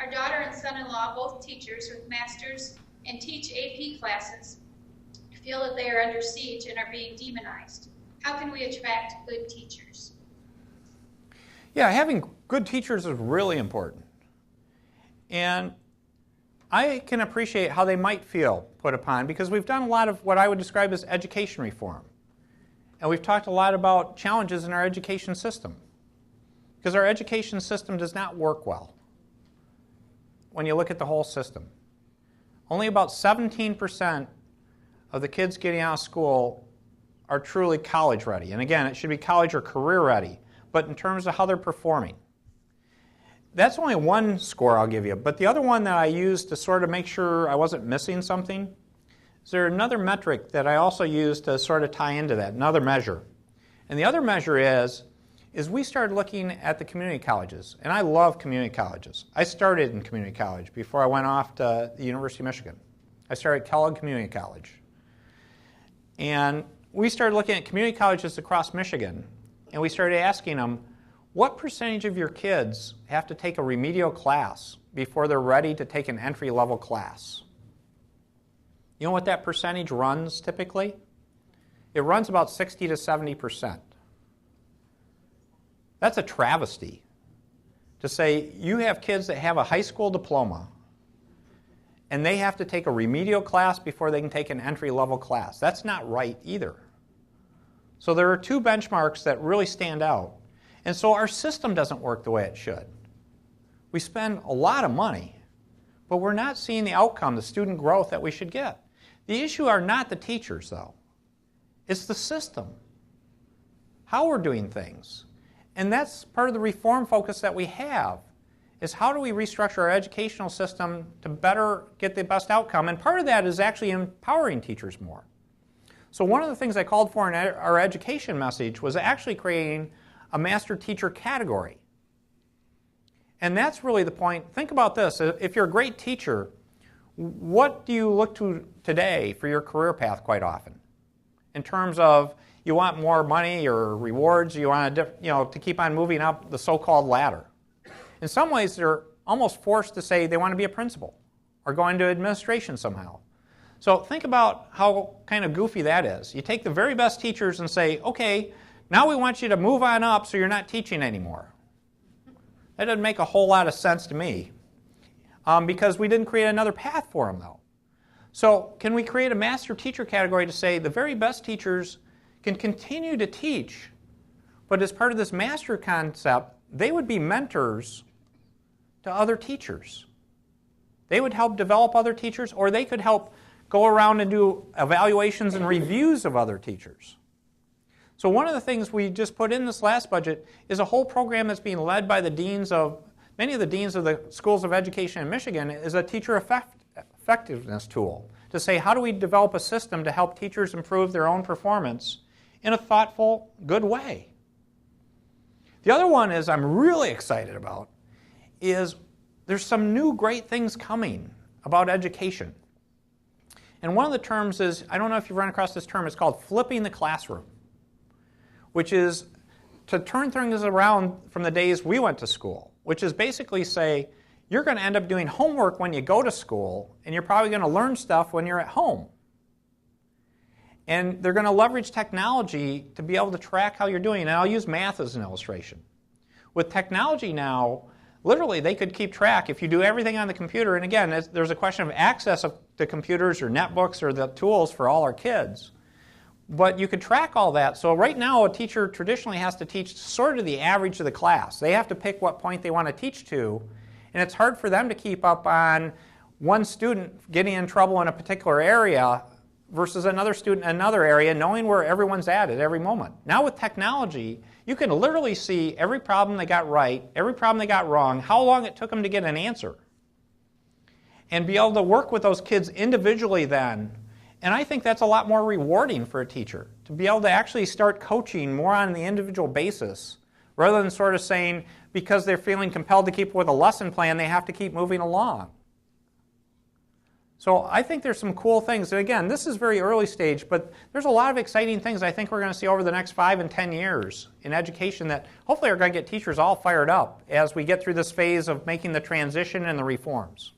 Our daughter and son-in-law, both teachers with masters and teach AP classes, feel that they are under siege and are being demonized. How can we attract good teachers? Yeah, having good teachers is really important. And I can appreciate how they might feel put upon because we've done a lot of what I would describe as education reform. And we've talked a lot about challenges in our education system because our education system does not work well when you look at the whole system. Only about 17% of the kids getting out of school are truly college ready. And again, it should be college or career ready, but in terms of how they're performing. That's only one score I'll give you, but the other one that I used to sort of make sure I wasn't missing something, is there another metric that I also used to sort of tie into that, another measure. And the other measure is we started looking at the community colleges, and I love community colleges. I started in community college before I went off to the University of Michigan. I started at Kellogg Community College. And we started looking at community colleges across Michigan, and we started asking them, what percentage of your kids have to take a remedial class before they're ready to take an entry-level class? You know what that percentage runs typically? It runs about 60 to 70%. That's a travesty to say you have kids that have a high school diploma and they have to take a remedial class before they can take an entry-level class. That's not right either. So there are two benchmarks that really stand out. And so our system doesn't work the way it should. We spend a lot of money, but we're not seeing the outcome, the student growth that we should get. The issue are not the teachers, though. It's the system, how we're doing things. And that's part of the reform focus that we have, is how do we restructure our educational system to better get the best outcome? And part of that is actually empowering teachers more. So one of the things I called for in our education message was actually creating a master teacher category. And that's really the point. Think about this. If you're a great teacher, what do you look to today for your career path quite often? In terms of you want more money or rewards, you want to keep on moving up the so-called ladder. In some ways, they're almost forced to say they want to be a principal or go into administration somehow. So think about how kind of goofy that is. You take the very best teachers and say, okay, now we want you to move on up so you're not teaching anymore. That doesn't make a whole lot of sense to me because we didn't create another path for them, though. So can we create a master teacher category to say the very best teachers can continue to teach, but as part of this master concept, they would be mentors to other teachers. They would help develop other teachers, or they could help go around and do evaluations and reviews of other teachers. So one of the things we just put in this last budget is a whole program that's being led by many of the deans of the schools of education in Michigan is a teacher effectiveness tool to say how do we develop a system to help teachers improve their own performance in a thoughtful, good way. The other one is I'm really excited about is there's some new great things coming about education. And one of the terms is, I don't know if you've run across this term, it's called flipping the classroom, which is to turn things around from the days we went to school, which is basically say, you're going to end up doing homework when you go to school, and you're probably going to learn stuff when you're at home. And they're going to leverage technology to be able to track how you're doing. And I'll use math as an illustration. With technology now, literally they could keep track if you do everything on the computer. And again, there's a question of access to computers or netbooks or the tools for all our kids. But you could track all that. So right now, a teacher traditionally has to teach sort of the average of the class. They have to pick what point they want to teach to. And it's hard for them to keep up on one student getting in trouble in a particular area versus another student in another area, knowing where everyone's at every moment. Now with technology, you can literally see every problem they got right, every problem they got wrong, how long it took them to get an answer. And be able to work with those kids individually then. And I think that's a lot more rewarding for a teacher, to be able to actually start coaching more on the individual basis, rather than sort of saying, because they're feeling compelled to keep with a lesson plan, they have to keep moving along. So I think there's some cool things. And again, this is very early stage, but there's a lot of exciting things I think we're going to see over the next 5 and 10 years in education that hopefully are going to get teachers all fired up as we get through this phase of making the transition and the reforms.